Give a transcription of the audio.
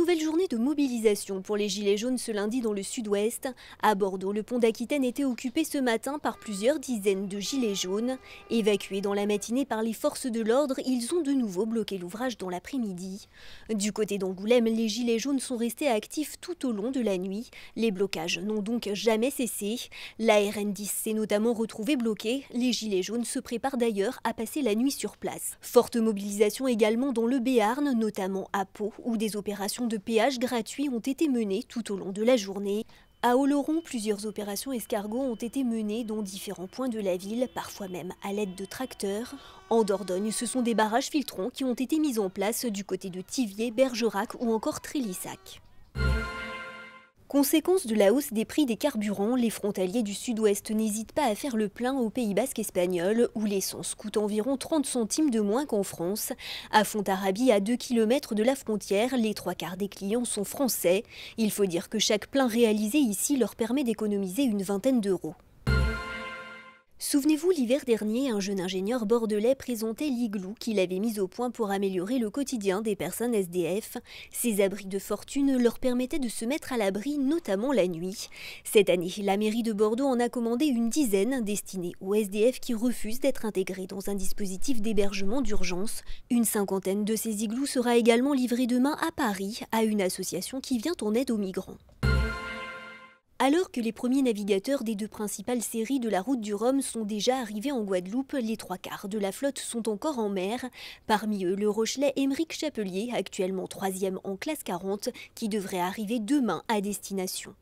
nouvelle journée de mobilisation pour les Gilets jaunes ce lundi dans le sud-ouest. À Bordeaux, le pont d'Aquitaine était occupé ce matin par plusieurs dizaines de Gilets jaunes. Évacués dans la matinée par les forces de l'ordre, ils ont de nouveau bloqué l'ouvrage dans l'après-midi. Du côté d'Angoulême, les Gilets jaunes sont restés actifs tout au long de la nuit. Les blocages n'ont donc jamais cessé. La RN10 s'est notamment retrouvée bloquée. Les Gilets jaunes se préparent d'ailleurs à passer la nuit sur place. Forte mobilisation également dans le Béarn, notamment à Pau, où des opérations de péage gratuits ont été menées tout au long de la journée. À Oloron, plusieurs opérations escargots ont été menées dans différents points de la ville, parfois même à l'aide de tracteurs. En Dordogne, ce sont des barrages filtrants qui ont été mis en place du côté de Thiviers, Bergerac ou encore Trélissac. Conséquence de la hausse des prix des carburants, les frontaliers du sud-ouest n'hésitent pas à faire le plein au Pays basque espagnol, où l'essence coûte environ 30 centimes de moins qu'en France. À Fontarabie, à 2 km de la frontière, les 3/4 des clients sont français. Il faut dire que chaque plein réalisé ici leur permet d'économiser une vingtaine d'euros. Souvenez-vous, l'hiver dernier, un jeune ingénieur bordelais présentait l'igloo qu'il avait mis au point pour améliorer le quotidien des personnes SDF. Ces abris de fortune leur permettaient de se mettre à l'abri, notamment la nuit. Cette année, la mairie de Bordeaux en a commandé une dizaine destinés aux SDF qui refusent d'être intégrés dans un dispositif d'hébergement d'urgence. Une cinquantaine de ces igloos sera également livrée demain à Paris, à une association qui vient en aide aux migrants. Alors que les premiers navigateurs des deux principales séries de la route du Rhum sont déjà arrivés en Guadeloupe, les 3/4 de la flotte sont encore en mer. Parmi eux, le Rochelais Aymeric Chapelier, actuellement 3e en classe 40, qui devrait arriver demain à destination.